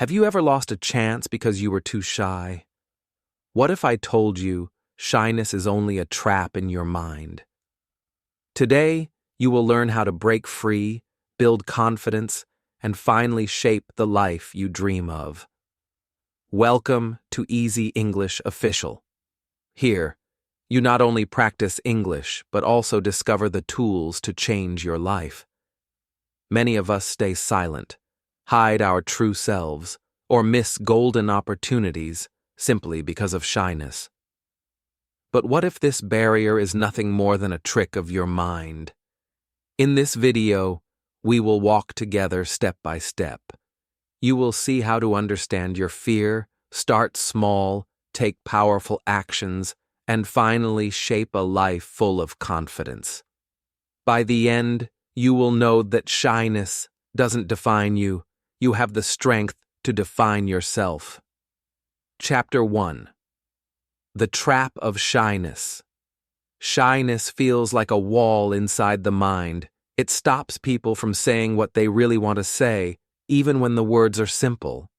Have you ever lost a chance because you were too shy? What if I told you shyness is only a trap in your mind? Today, you will learn how to break free, build confidence, and finally shape the life you dream of. Welcome to Easy English Official. Here, you not only practice English, but also discover the tools to change your life. Many of us stay silent, hide our true selves, or miss golden opportunities simply because of shyness. But what if this barrier is nothing more than a trick of your mind? In this video, we will walk together step by step. You will see how to understand your fear, start small, take powerful actions, and finally shape a life full of confidence. By the end, you will know that shyness doesn't define you. You have the strength to define yourself. Chapter 1. The Trap of Shyness. Shyness feels like a wall inside the mind. It stops people from saying what they really want to say, even when the words are simple.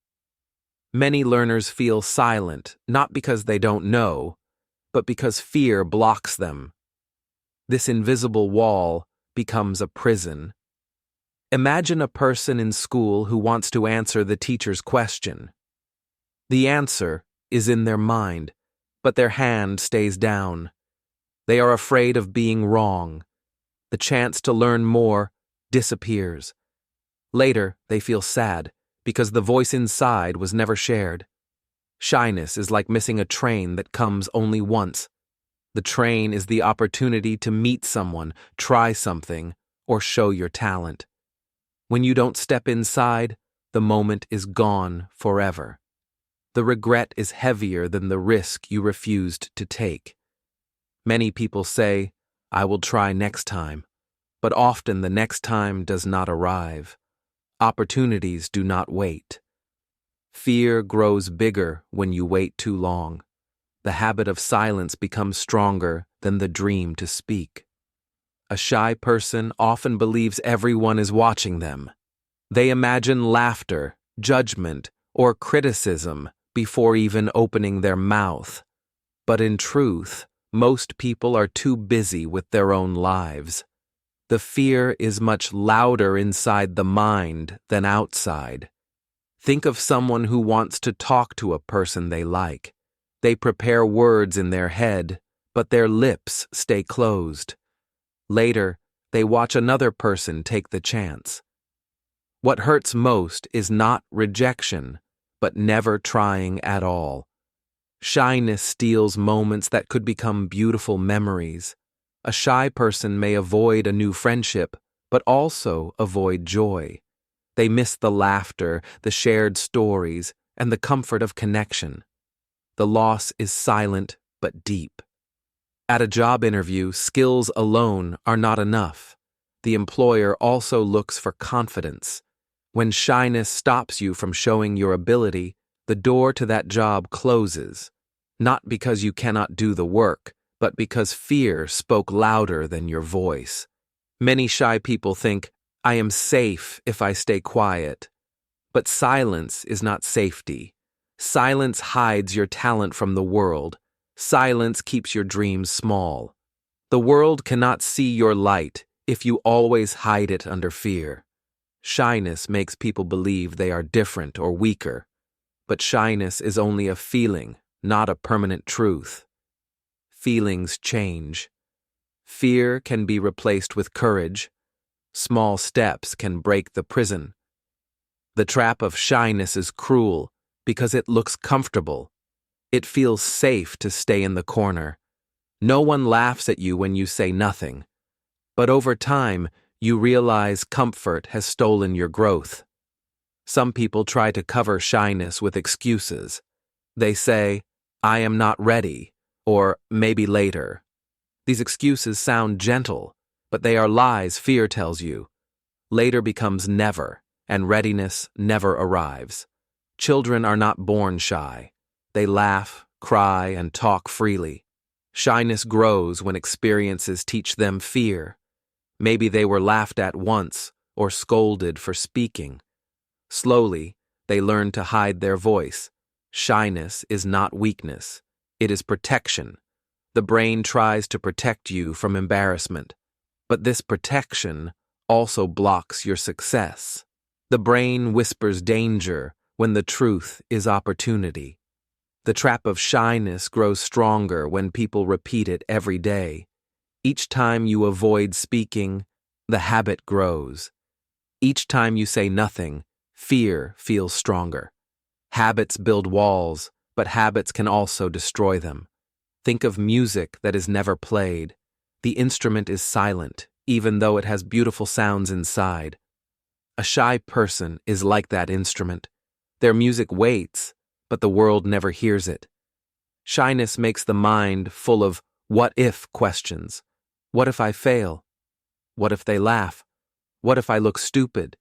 Many learners feel silent, not because they don't know, but because fear blocks them. This invisible wall becomes a prison. Imagine a person in school who wants to answer the teacher's question. The answer is in their mind, but their hand stays down. They are afraid of being wrong. The chance to learn more disappears. Later, they feel sad because the voice inside was never shared. Shyness is like missing a train that comes only once. The train is the opportunity to meet someone, try something, or show your talent. When you don't step inside, the moment is gone forever. The regret is heavier than the risk you refused to take. Many people say, "I will try next time," but often the next time does not arrive. Opportunities do not wait. Fear grows bigger when you wait too long. The habit of silence becomes stronger than the dream to speak. A shy person often believes everyone is watching them. They imagine laughter, judgment, or criticism before even opening their mouth. But in truth, most people are too busy with their own lives. The fear is much louder inside the mind than outside. Think of someone who wants to talk to a person they like. They prepare words in their head, but their lips stay closed. Later, they watch another person take the chance. What hurts most is not rejection, but never trying at all. Shyness steals moments that could become beautiful memories. A shy person may avoid a new friendship, but also avoid joy. They miss the laughter, the shared stories, and the comfort of connection. The loss is silent but deep. At a job interview, skills alone are not enough. The employer also looks for confidence. When shyness stops you from showing your ability, the door to that job closes. Not because you cannot do the work, but because fear spoke louder than your voice. Many shy people think, "I am safe if I stay quiet." But silence is not safety. Silence hides your talent from the world. Silence keeps your dreams small. The world cannot see your light if you always hide it under fear. Shyness makes people believe they are different or weaker. But shyness is only a feeling, not a permanent truth. Feelings change. Fear can be replaced with courage. Small steps can break the prison. The trap of shyness is cruel because it looks comfortable. It feels safe to stay in the corner. No one laughs at you when you say nothing. But over time, you realize comfort has stolen your growth. Some people try to cover shyness with excuses. They say, "I am not ready," or "maybe later." These excuses sound gentle, but they are lies fear tells you. Later becomes never, and readiness never arrives. Children are not born shy. They laugh, cry, and talk freely. Shyness grows when experiences teach them fear. Maybe they were laughed at once or scolded for speaking. Slowly, They learn to hide their voice. Shyness is not weakness. It is protection. The brain tries to protect you from embarrassment, but this protection also blocks your success. The brain whispers danger when the truth is opportunity. The trap of shyness grows stronger when people repeat it every day. Each time you avoid speaking, the habit grows. Each time you say nothing, fear feels stronger. Habits build walls, but habits can also destroy them. Think of music that is never played. The instrument is silent, even though it has beautiful sounds inside. A shy person is like that instrument. Their music waits, but the world never hears it. Shyness makes the mind full of what-if questions. What if I fail? What if they laugh? What if I look stupid?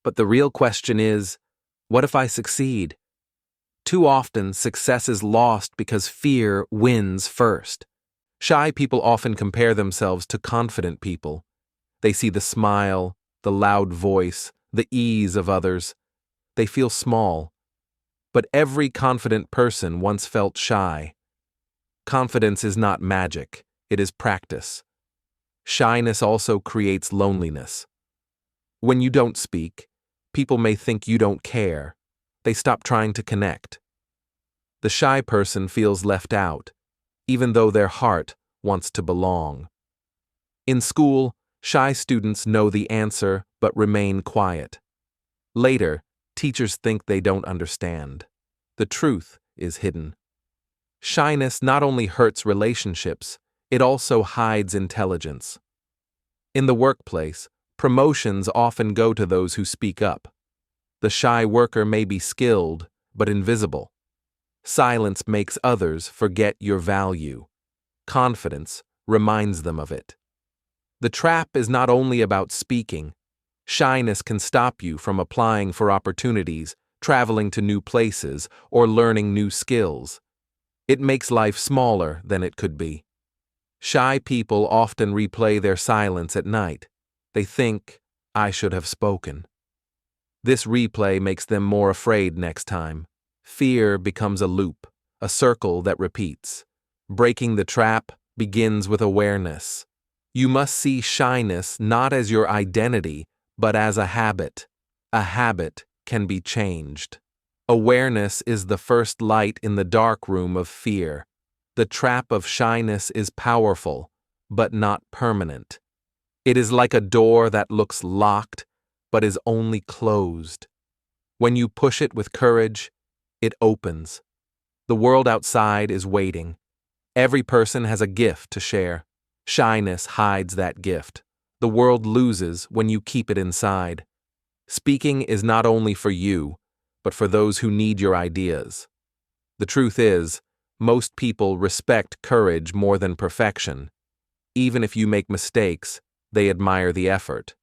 But the real question is, what if I succeed? Too often, success is lost because fear wins first. Shy people often compare themselves to confident people. They see the smile, the loud voice, the ease of others. They feel small. But every confident person once felt shy. Confidence is not magic, it is practice. Shyness also creates loneliness. When you don't speak, people may think you don't care. They stop trying to connect. The shy person feels left out, even though their heart wants to belong. In school, shy students know the answer but remain quiet. Later, teachers think they don't understand. The truth is hidden. Shyness not only hurts relationships, it also hides intelligence. In the workplace, promotions often go to those who speak up. The shy worker may be skilled, but invisible. Silence makes others forget your value. Confidence reminds them of it. The trap is not only about speaking. Shyness can stop you from applying for opportunities, traveling to new places, or learning new skills. It makes life smaller than it could be. Shy people often replay their silence at night. They think, I should have spoken. This replay makes them more afraid next time. Fear becomes a loop, a circle that repeats. Breaking the trap begins with awareness. You must see shyness not as your identity, but as a habit. A habit can be changed. Awareness is the first light in the dark room of fear. The trap of shyness is powerful, but not permanent. It is like a door that looks locked, but is only closed. When you push it with courage, it opens. The world outside is waiting. Every person has a gift to share. Shyness hides that gift. The world loses when you keep it inside. Speaking is not only for you, but for those who need your ideas. The truth is, most people respect courage more than perfection. Even if you make mistakes, they admire the effort.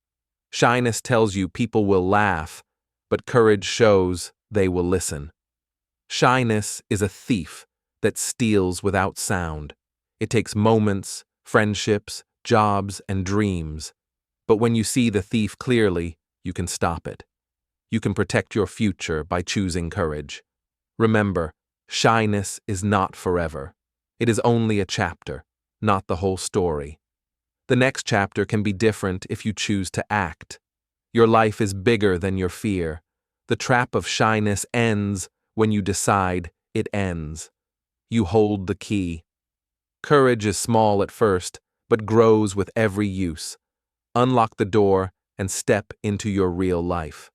Shyness tells you people will laugh, but courage shows they will listen. Shyness is a thief that steals without sound. It takes moments, friendships, jobs, and dreams. But when you see the thief clearly, you can stop it. You can protect your future by choosing courage. Remember, shyness is not forever. It is only a chapter, not the whole story. The next chapter can be different if you choose to act. Your life is bigger than your fear. The trap of shyness ends when you decide it ends. You hold the key. Courage is small at first, but grows with every use. Unlock the door and step into your real life.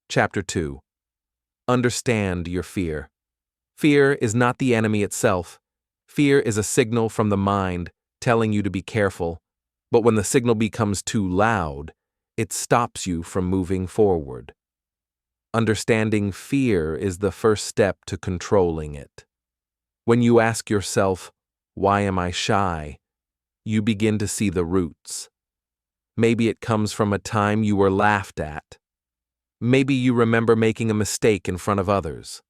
Chapter 2. Understand your fear. Fear is not the enemy itself. Fear is a signal from the mind telling you to be careful. But when the signal becomes too loud, it stops you from moving forward. Understanding fear is the first step to controlling it. When you ask yourself, why am I shy? You begin to see the roots. Maybe it comes from a time you were laughed at. Maybe you remember making a mistake in front of others.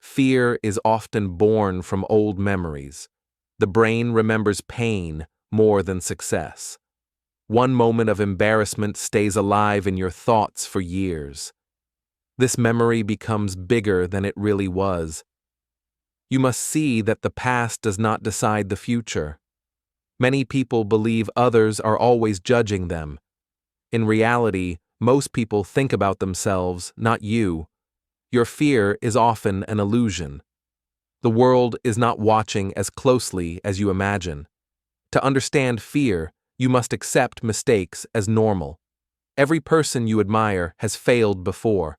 Fear is often born from old memories. The brain remembers pain more than success. One moment of embarrassment stays alive in your thoughts for years. This memory becomes bigger than it really was. You must see that the past does not decide the future. Many people believe others are always judging them. In reality, most people think about themselves, not you. Your fear is often an illusion. The world is not watching as closely as you imagine. To understand fear, you must accept mistakes as normal. Every person you admire has failed before.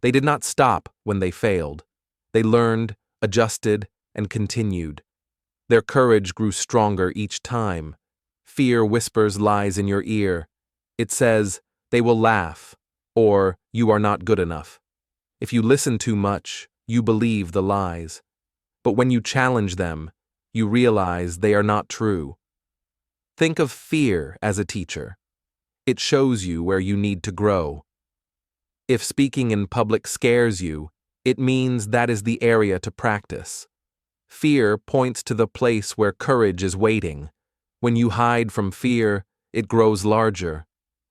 They did not stop when they failed. They learned, adjusted, and continued. Their courage grew stronger each time. Fear whispers lies in your ear. It says, "They will laugh," or "You are not good enough." If you listen too much, you believe the lies. But when you challenge them, you realize they are not true. Think of fear as a teacher. It shows you where you need to grow. If speaking in public scares you, it means that is the area to practice. Fear points to the place where courage is waiting. When you hide from fear, it grows larger.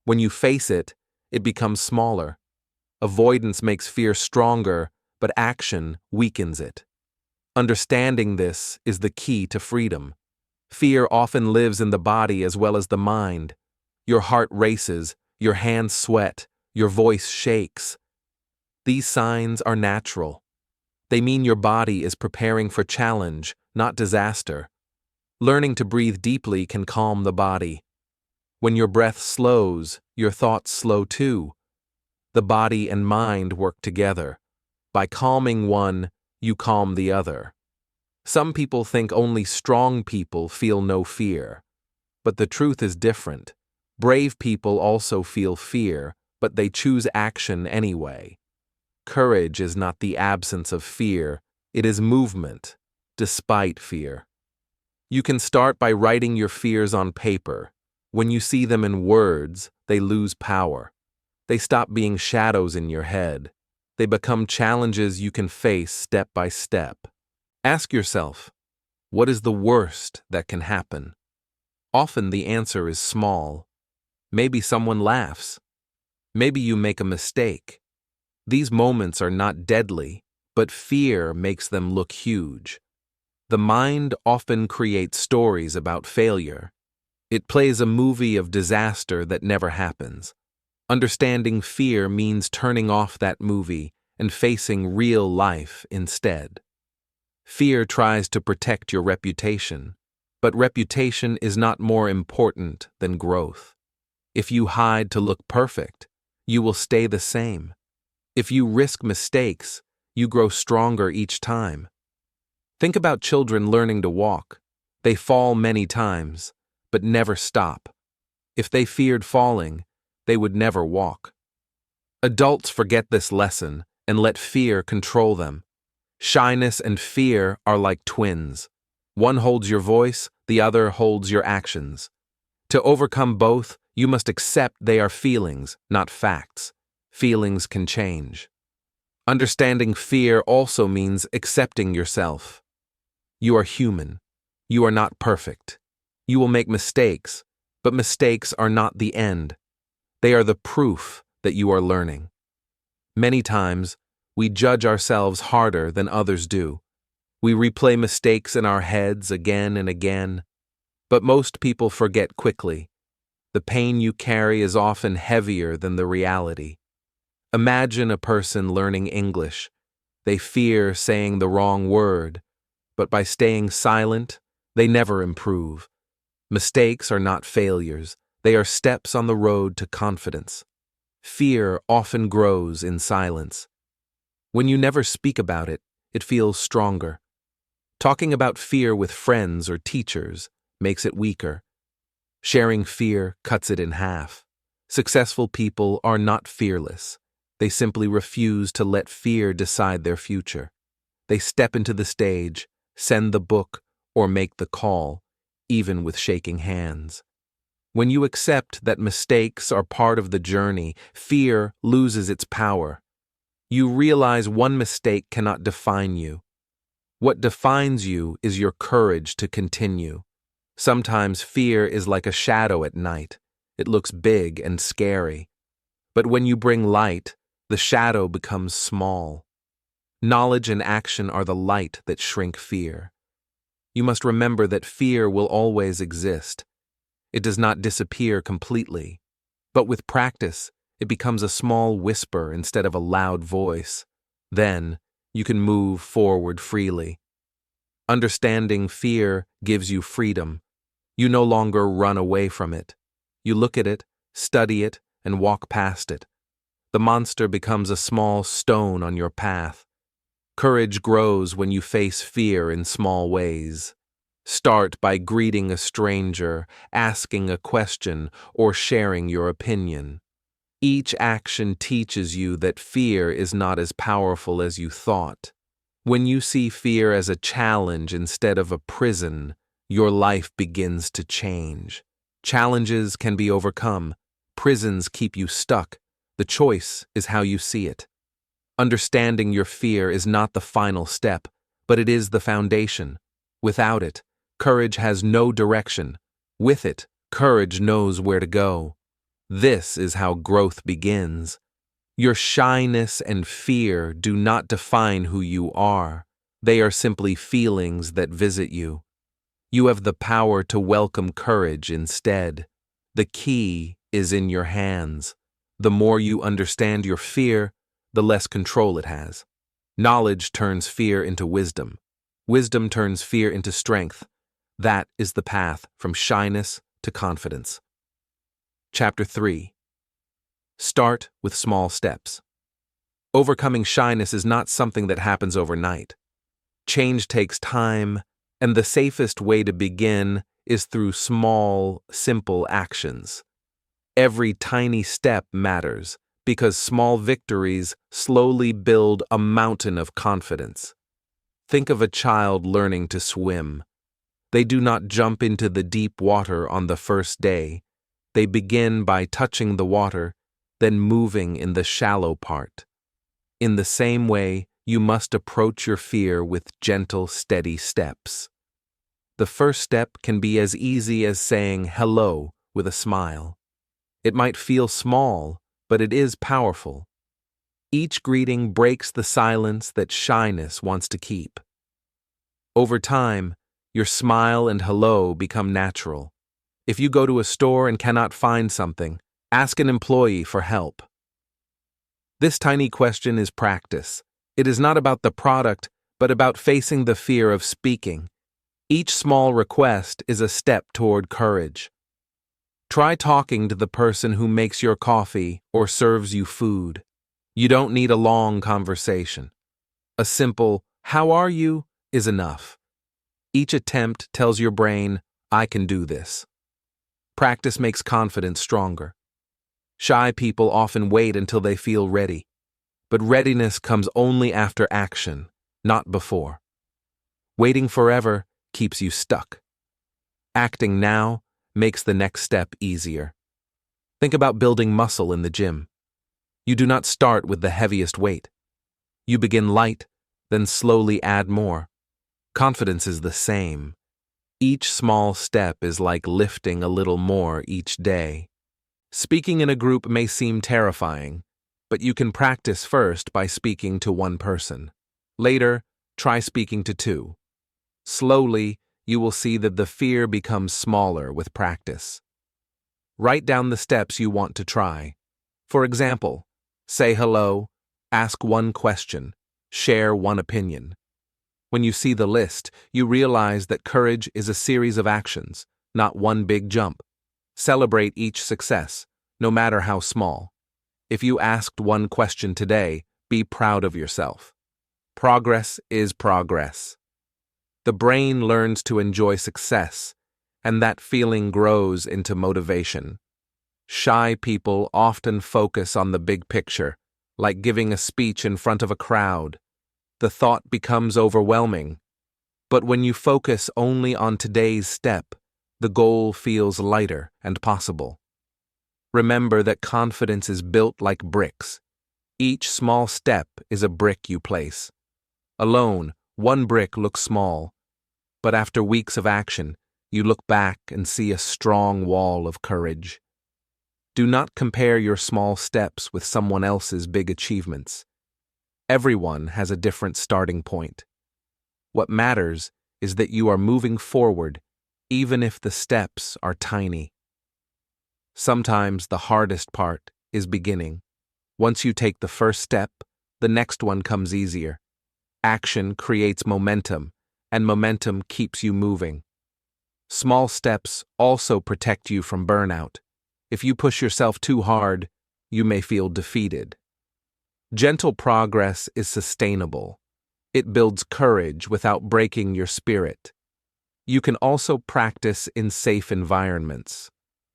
When you face it, it becomes smaller. Avoidance makes fear stronger, but action weakens it. Understanding this is the key to freedom. Fear often lives in the body as well as the mind. Your heart races, your hands sweat, your voice shakes. These signs are natural. They mean your body is preparing for challenge, not disaster. Learning to breathe deeply can calm the body. When your breath slows, your thoughts slow too. The body and mind work together. By calming one, you calm the other. Some people think only strong people feel no fear. But the truth is different. Brave people also feel fear, but they choose action anyway. Courage is not the absence of fear, it is movement, despite fear. You can start by writing your fears on paper. When you see them in words, they lose power. They stop being shadows in your head. They become challenges you can face step by step. Ask yourself, what is the worst that can happen? Often the answer is small. Maybe someone laughs. Maybe you make a mistake. These moments are not deadly, but fear makes them look huge. The mind often creates stories about failure. It plays a movie of disaster that never happens. Understanding fear means turning off that movie and facing real life instead. Fear tries to protect your reputation, but reputation is not more important than growth. If you hide to look perfect, you will stay the same. If you risk mistakes, you grow stronger each time. Think about children learning to walk. They fall many times, but never stop. If they feared falling, they would never walk. Adults forget this lesson and let fear control them. Shyness and fear are like twins. One holds your voice, the other holds your actions. To overcome both, you must accept they are feelings, not facts. Feelings can change. Understanding fear also means accepting yourself. You are human. You are not perfect. You will make mistakes, but mistakes are not the end. They are the proof that you are learning. Many times, we judge ourselves harder than others do. We replay mistakes in our heads again and again, but most people forget quickly. The pain you carry is often heavier than the reality. Imagine a person learning English. They fear saying the wrong word, but by staying silent, they never improve. Mistakes are not failures. They are steps on the road to confidence. Fear often grows in silence. When you never speak about it, it feels stronger. Talking about fear with friends or teachers makes it weaker. Sharing fear cuts it in half. Successful people are not fearless. They simply refuse to let fear decide their future. They step into the stage, send the book, or make the call, even with shaking hands. When you accept that mistakes are part of the journey, fear loses its power. You realize one mistake cannot define you. What defines you is your courage to continue. Sometimes fear is like a shadow at night. It looks big and scary. But when you bring light, the shadow becomes small. Knowledge and action are the light that shrink fear. You must remember that fear will always exist. It does not disappear completely. But with practice, it becomes a small whisper instead of a loud voice. Then, you can move forward freely. Understanding fear gives you freedom. You no longer run away from it. You look at it, study it, and walk past it. The monster becomes a small stone on your path. Courage grows when you face fear in small ways. Start by greeting a stranger, asking a question, or sharing your opinion. Each action teaches you that fear is not as powerful as you thought. When you see fear as a challenge instead of a prison, your life begins to change. Challenges can be overcome. Prisons keep you stuck. The choice is how you see it. Understanding your fear is not the final step, but it is the foundation. Without it, courage has no direction. With it, courage knows where to go. This is how growth begins. Your shyness and fear do not define who you are. They are simply feelings that visit you. You have the power to welcome courage instead. The key is in your hands. The more you understand your fear, the less control it has. Knowledge turns fear into wisdom. Wisdom turns fear into strength. That is the path from shyness to confidence. Chapter 3. Start with small steps. Overcoming shyness is not something that happens overnight. Change takes time, and the safest way to begin is through small, simple actions. Every tiny step matters, because small victories slowly build a mountain of confidence. Think of a child learning to swim. They do not jump into the deep water on the first day. They begin by touching the water, then moving in the shallow part. In the same way, you must approach your fear with gentle, steady steps. The first step can be as easy as saying hello with a smile. It might feel small, but it is powerful. Each greeting breaks the silence that shyness wants to keep. Over time, your smile and hello become natural. If you go to a store and cannot find something, ask an employee for help. This tiny question is practice. It is not about the product, but about facing the fear of speaking. Each small request is a step toward courage. Try talking to the person who makes your coffee or serves you food. You don't need a long conversation. A simple, "How are you?" is enough. Each attempt tells your brain, "I can do this." Practice makes confidence stronger. Shy people often wait until they feel ready, but readiness comes only after action, not before. Waiting forever keeps you stuck. Acting now makes the next step easier. Think about building muscle in the gym. You do not start with the heaviest weight. You begin light, then slowly add more. Confidence is the same. Each small step is like lifting a little more each day. Speaking in a group may seem terrifying, but you can practice first by speaking to one person. Later, try speaking to two. Slowly, you will see that the fear becomes smaller with practice. Write down the steps you want to try. For example, say hello, ask one question, share one opinion. When you see the list, you realize that courage is a series of actions, not one big jump. Celebrate each success, no matter how small. If you asked one question today, be proud of yourself. Progress is progress. The brain learns to enjoy success, and that feeling grows into motivation. Shy people often focus on the big picture, like giving a speech in front of a crowd. The thought becomes overwhelming. But when you focus only on today's step, the goal feels lighter and possible. Remember that confidence is built like bricks. Each small step is a brick you place. Alone, one brick looks small, but after weeks of action, you look back and see a strong wall of courage. Do not compare your small steps with someone else's big achievements. Everyone has a different starting point. What matters is that you are moving forward, even if the steps are tiny. Sometimes the hardest part is beginning. Once you take the first step, the next one comes easier. Action creates momentum, and momentum keeps you moving. Small steps also protect you from burnout. If you push yourself too hard, you may feel defeated. Gentle progress is sustainable. It builds courage without breaking your spirit. You can also practice in safe environments.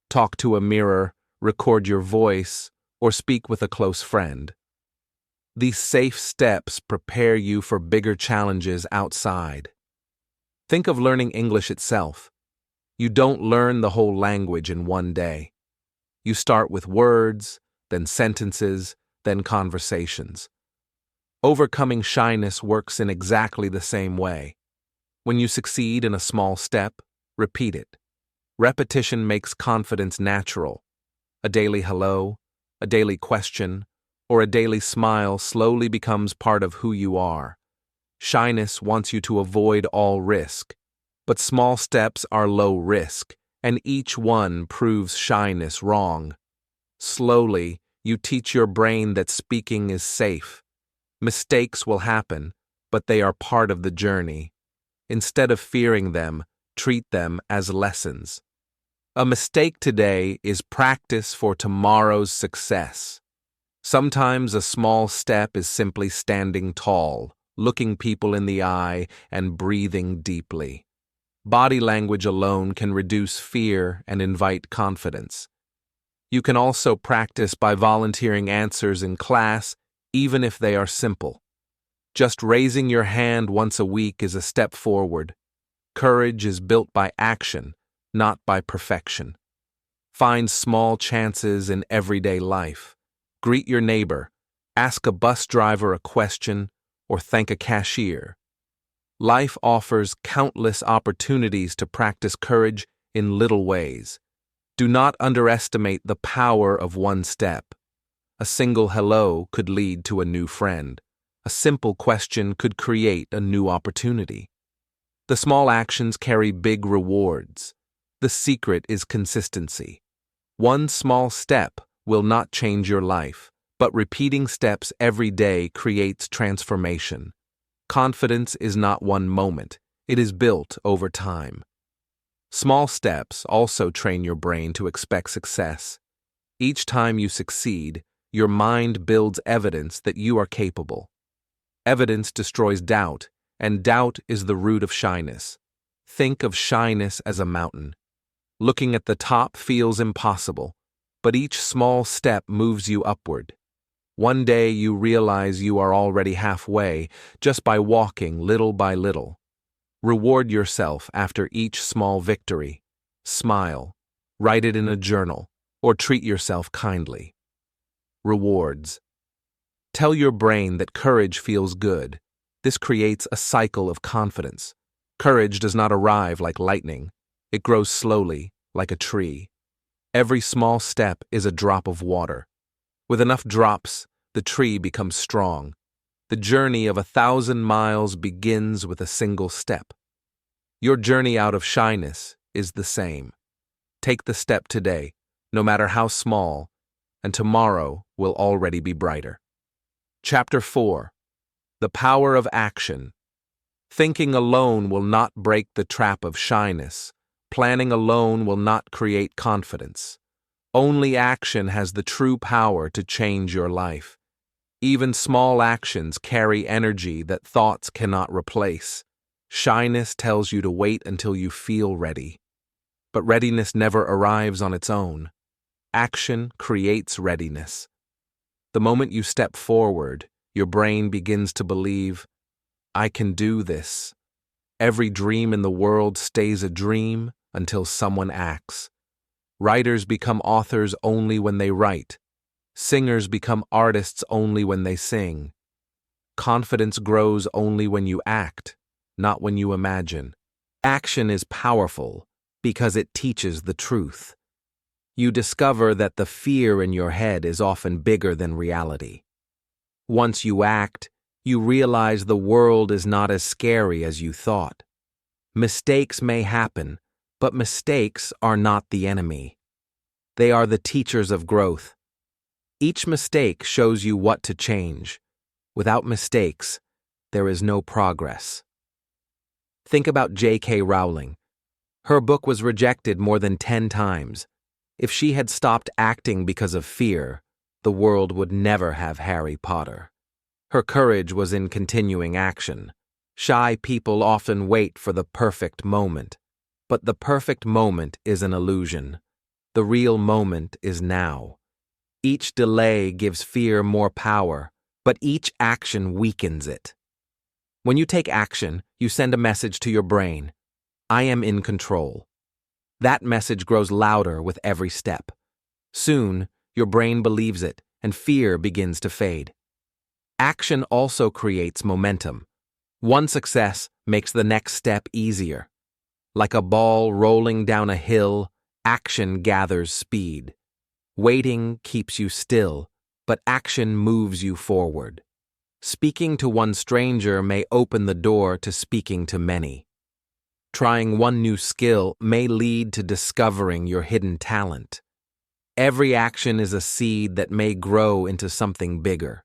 Talk to a mirror, record your voice, or speak with a close friend. These safe steps prepare you for bigger challenges outside. Think of learning English itself. You don't learn the whole language in one day. You start with words, then sentences, then conversations. Overcoming shyness works in exactly the same way. When you succeed in a small step, repeat it. Repetition makes confidence natural. A daily hello, a daily question, or a daily smile slowly becomes part of who you are. Shyness wants you to avoid all risk, but small steps are low risk, and each one proves shyness wrong. Slowly, you teach your brain that speaking is safe. Mistakes will happen, but they are part of the journey. Instead of fearing them, treat them as lessons. A mistake today is practice for tomorrow's success. Sometimes a small step is simply standing tall, looking people in the eye, and breathing deeply. Body language alone can reduce fear and invite confidence. You can also practice by volunteering answers in class, even if they are simple. Just raising your hand once a week is a step forward. Courage is built by action, not by perfection. Find small chances in everyday life. Greet your neighbor, ask a bus driver a question, or thank a cashier. Life offers countless opportunities to practice courage in little ways. Do not underestimate the power of one step. A single hello could lead to a new friend. A simple question could create a new opportunity. The small actions carry big rewards. The secret is consistency. One small step will not change your life, but repeating steps every day creates transformation. Confidence is not one moment, it is built over time. Small steps also train your brain to expect success. Each time you succeed, your mind builds evidence that you are capable. Evidence destroys doubt, and doubt is the root of shyness. Think of shyness as a mountain. Looking at the top feels impossible, but each small step moves you upward. One day you realize you are already halfway just by walking little by little. Reward yourself after each small victory. Smile, write it in a journal, or treat yourself kindly. Rewards. Tell your brain that courage feels good. This creates a cycle of confidence. Courage does not arrive like lightning. It grows slowly, like a tree. Every small step is a drop of water. With enough drops, the tree becomes strong. The journey of 1,000 miles begins with a single step. Your journey out of shyness is the same. Take the step today, no matter how small, and tomorrow will already be brighter. Chapter 4. The Power of Action. Thinking alone will not break the trap of shyness. Planning alone will not create confidence. Only action has the true power to change your life. Even small actions carry energy that thoughts cannot replace. Shyness tells you to wait until you feel ready. But readiness never arrives on its own. Action creates readiness. The moment you step forward, your brain begins to believe, I can do this. Every dream in the world stays a dream until someone acts. Writers become authors only when they write. Singers become artists only when they sing. Confidence grows only when you act, not when you imagine. Action is powerful because it teaches the truth. you discover that the fear in your head is often bigger than reality. Once you act, you realize the world is not as scary as you thought. Mistakes may happen, but mistakes are not the enemy. They are the teachers of growth. Each mistake shows you what to change. Without mistakes, there is no progress. Think about J.K. Rowling. Her book was rejected more than 10 times. If she had stopped acting because of fear, the world would never have Harry Potter. Her courage was in continuing action. Shy people often wait for the perfect moment. But the perfect moment is an illusion. The real moment is now. Each delay gives fear more power, but each action weakens it. When you take action, you send a message to your brain. I am in control. That message grows louder with every step. Soon, your brain believes it, and fear begins to fade. Action also creates momentum. One success makes the next step easier. Like a ball rolling down a hill, action gathers speed. Waiting keeps you still, but action moves you forward. Speaking to one stranger may open the door to speaking to many. Trying one new skill may lead to discovering your hidden talent. Every action is a seed that may grow into something bigger.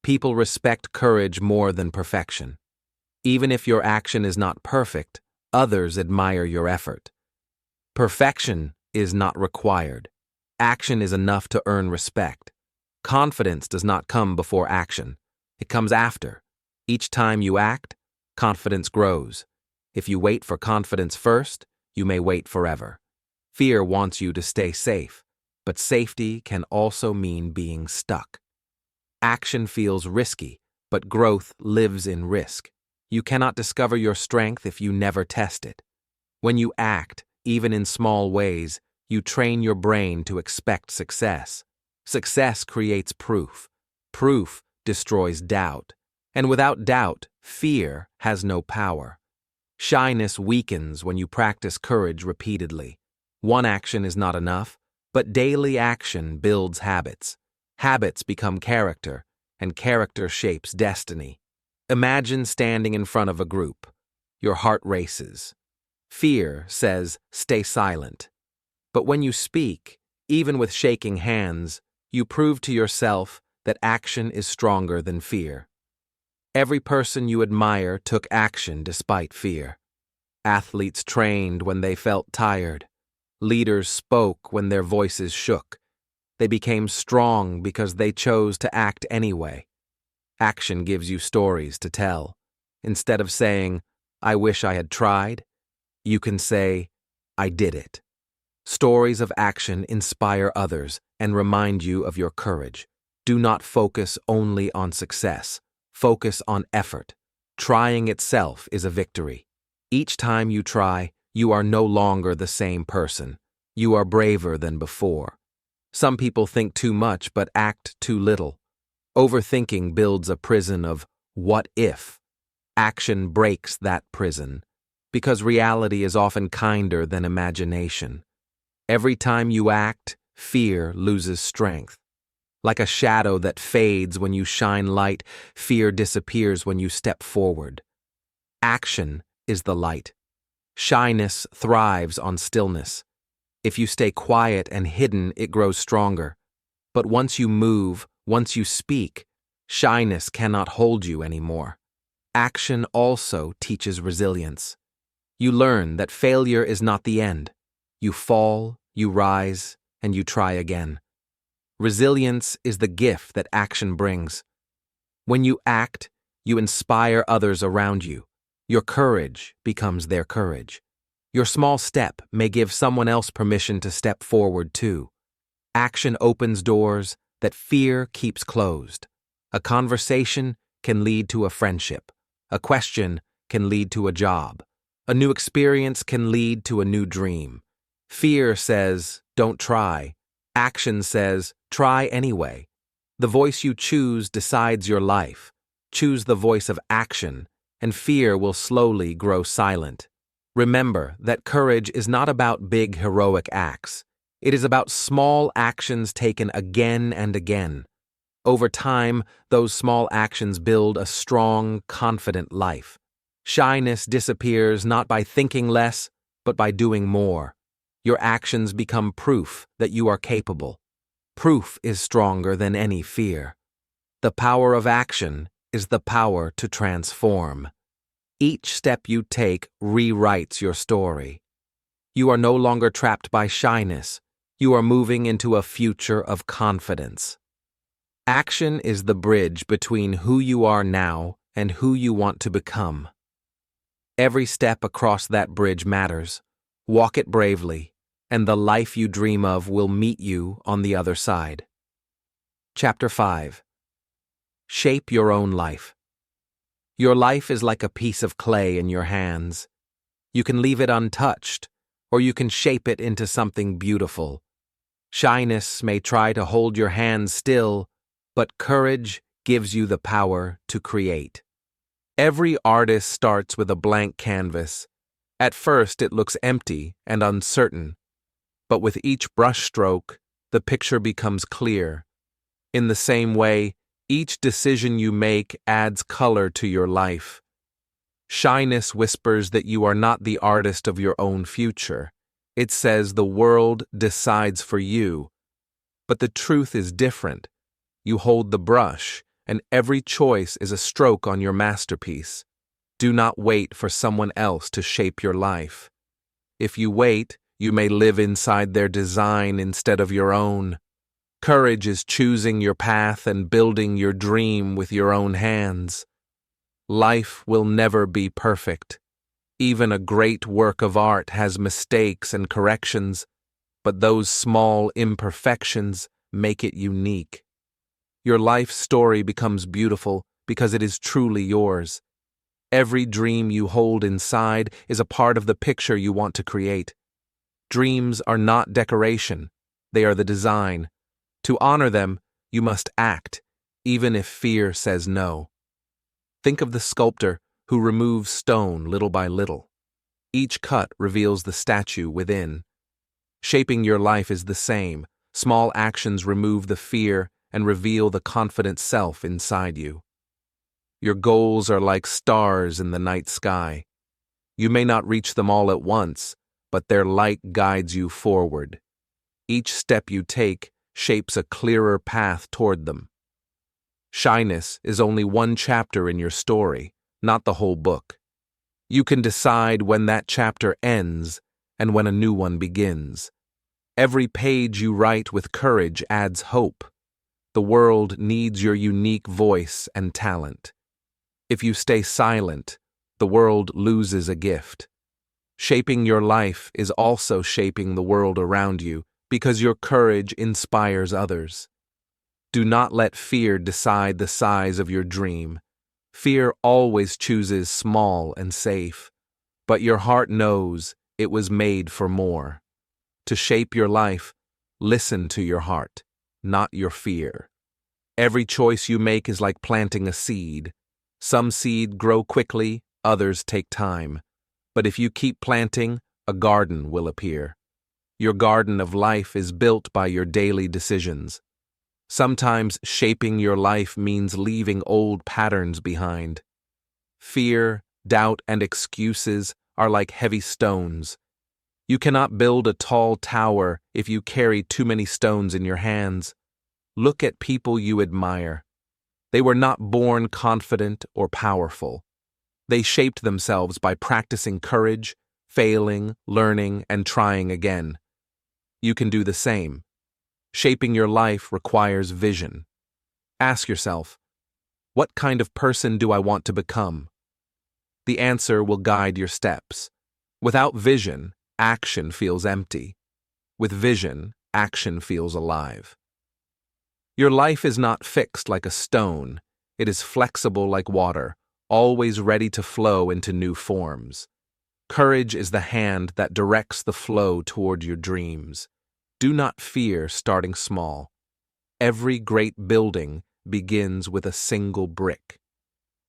People respect courage more than perfection. Even if your action is not perfect, others admire your effort. Perfection is not required. Action is enough to earn respect. Confidence does not come before action. It comes after. Each time you act, confidence grows. If you wait for confidence first, you may wait forever. Fear wants you to stay safe, but safety can also mean being stuck. Action feels risky, but growth lives in risk. You cannot discover your strength if you never test it. When you act, even in small ways, you train your brain to expect success. Success creates proof. Proof destroys doubt. And without doubt, fear has no power. Shyness weakens when you practice courage repeatedly. One action is not enough, but daily action builds habits. Habits become character, and character shapes destiny. Imagine standing in front of a group. Your heart races. Fear says, stay silent. But when you speak, even with shaking hands, you prove to yourself that action is stronger than fear. Every person you admire took action despite fear. Athletes trained when they felt tired. Leaders spoke when their voices shook. They became strong because they chose to act anyway. Action gives you stories to tell. Instead of saying, I wish I had tried, you can say, I did it. Stories of action inspire others and remind you of your courage. Do not focus only on success. Focus on effort. Trying itself is a victory. Each time you try, you are no longer the same person. You are braver than before. Some people think too much but act too little. Overthinking builds a prison of what if. Action breaks that prison, because reality is often kinder than imagination. Every time you act, fear loses strength. Like a shadow that fades when you shine light, fear disappears when you step forward. Action is the light. Shyness thrives on stillness. If you stay quiet and hidden, it grows stronger. But once you move, once you speak, shyness cannot hold you anymore. Action also teaches resilience. You learn that failure is not the end. You fall, you rise, and you try again. Resilience is the gift that action brings. When you act, you inspire others around you. Your courage becomes their courage. Your small step may give someone else permission to step forward too. Action opens doors that fear keeps closed. A conversation can lead to a friendship. A question can lead to a job. A new experience can lead to a new dream. Fear says, don't try. Action says, try anyway. The voice you choose decides your life. Choose the voice of action, and fear will slowly grow silent. Remember that courage is not about big heroic acts. It is about small actions taken again and again. Over time, those small actions build a strong, confident life. Shyness disappears not by thinking less, but by doing more. Your actions become proof that you are capable. Proof is stronger than any fear. The power of action is the power to transform. Each step you take rewrites your story. You are no longer trapped by shyness. You are moving into a future of confidence. Action is the bridge between who you are now and who you want to become. Every step across that bridge matters. Walk it bravely, and the life you dream of will meet you on the other side. Chapter 5. Shape your own life. Your life is like a piece of clay in your hands. You can leave it untouched, or you can shape it into something beautiful. Shyness may try to hold your hands still, but courage gives you the power to create. Every artist starts with a blank canvas. At first it looks empty and uncertain, but with each brushstroke, the picture becomes clear. In the same way, each decision you make adds color to your life. Shyness whispers that you are not the artist of your own future. It says the world decides for you. But the truth is different. You hold the brush, and every choice is a stroke on your masterpiece. Do not wait for someone else to shape your life. If you wait, you may live inside their design instead of your own. Courage is choosing your path and building your dream with your own hands. Life will never be perfect. Even a great work of art has mistakes and corrections, but those small imperfections make it unique. Your life story becomes beautiful because it is truly yours. Every dream you hold inside is a part of the picture you want to create. Dreams are not decoration, they are the design. To honor them, you must act, even if fear says no. Think of the sculptor who removes stone little by little. Each cut reveals the statue within. Shaping your life is the same. Small actions remove the fear and reveal the confident self inside you. Your goals are like stars in the night sky. You may not reach them all at once, but their light guides you forward. Each step you take shapes a clearer path toward them. Shyness is only one chapter in your story, not the whole book. You can decide when that chapter ends and when a new one begins. Every page you write with courage adds hope. The world needs your unique voice and talent. If you stay silent, the world loses a gift. Shaping your life is also shaping the world around you because your courage inspires others. Do not let fear decide the size of your dream. Fear always chooses small and safe, but your heart knows it was made for more. To shape your life, listen to your heart, not your fear. Every choice you make is like planting a seed. Some seed grow quickly, others take time. But if you keep planting, a garden will appear. Your garden of life is built by your daily decisions. Sometimes shaping your life means leaving old patterns behind. Fear, doubt, and excuses are like heavy stones. You cannot build a tall tower if you carry too many stones in your hands. Look at people you admire. They were not born confident or powerful. They shaped themselves by practicing courage, failing, learning, and trying again. You can do the same. Shaping your life requires vision. Ask yourself, what kind of person do I want to become? The answer will guide your steps. Without vision, action feels empty. With vision, action feels alive. Your life is not fixed like a stone. It is flexible like water, always ready to flow into new forms. Courage is the hand that directs the flow toward your dreams. Do not fear starting small. Every great building begins with a single brick.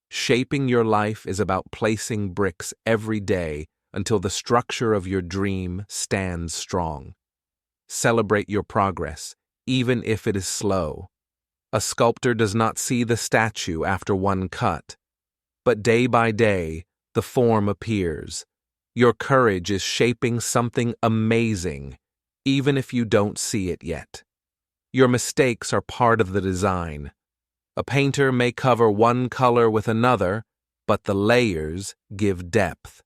Shaping your life is about placing bricks every day until the structure of your dream stands strong. Celebrate your progress, even if it is slow. A sculptor does not see the statue after one cut, but day by day, the form appears. Your courage is shaping something amazing, even if you don't see it yet. Your mistakes are part of the design. A painter may cover one color with another, but the layers give depth.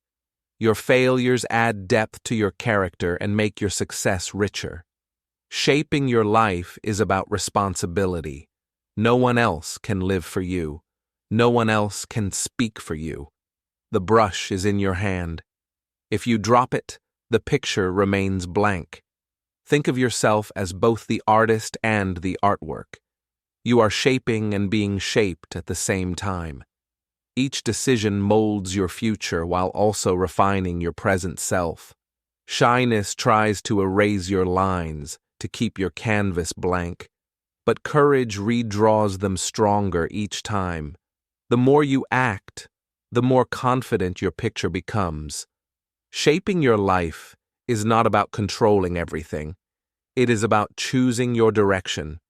Your failures add depth to your character and make your success richer. Shaping your life is about responsibility. No one else can live for you. No one else can speak for you. The brush is in your hand. If you drop it, the picture remains blank. Think of yourself as both the artist and the artwork. You are shaping and being shaped at the same time. Each decision molds your future while also refining your present self. Shyness tries to erase your lines, to keep your canvas blank, but courage redraws them stronger each time. The more you act, the more confident your picture becomes. Shaping your life is not about controlling everything. It is about choosing your direction.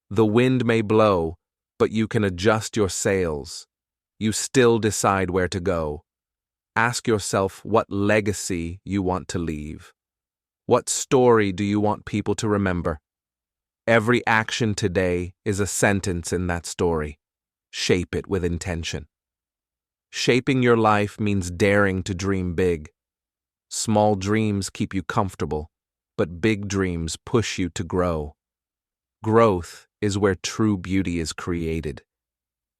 The wind may blow, but you can adjust your sails. You still decide where to go. Ask yourself what legacy you want to leave. What story do you want people to remember? Every action today is a sentence in that story. Shape it with intention. Shaping your life means daring to dream big. Small dreams keep you comfortable, but big dreams push you to grow. Growth is where true beauty is created.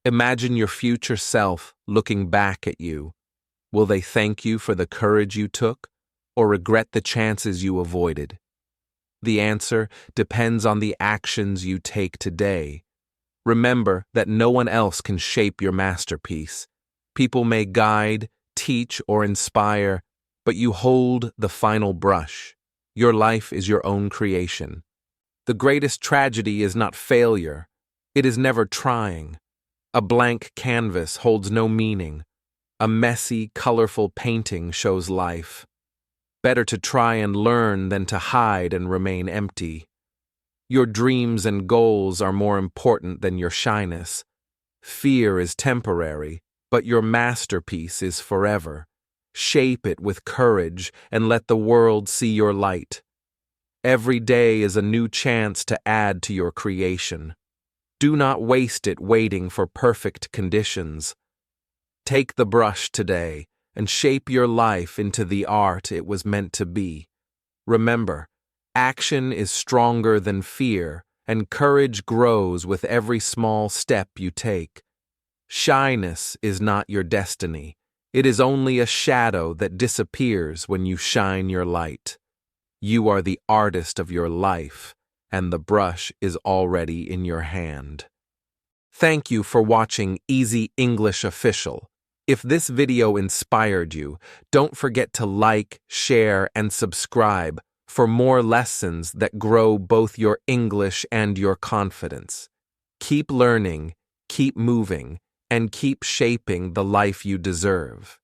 Imagine your future self looking back at you. Will they thank you for the courage you took, or regret the chances you avoided? The answer depends on the actions you take today. Remember that no one else can shape your masterpiece. People may guide, teach, or inspire, but you hold the final brush. Your life is your own creation. The greatest tragedy is not failure. It is never trying. A blank canvas holds no meaning. A messy, colorful painting shows life. Better to try and learn than to hide and remain empty. Your dreams and goals are more important than your shyness. Fear is temporary, but your masterpiece is forever. Shape it with courage and let the world see your light. Every day is a new chance to add to your creation. Do not waste it waiting for perfect conditions. Take the brush today and shape your life into the art it was meant to be. Remember, action is stronger than fear, and courage grows with every small step you take. Shyness is not your destiny. It is only a shadow that disappears when you shine your light. You are the artist of your life, and the brush is already in your hand. Thank you for watching Easy English Official. If this video inspired you, don't forget to like, share, and subscribe for more lessons that grow both your English and your confidence. Keep learning, keep moving, and keep shaping the life you deserve.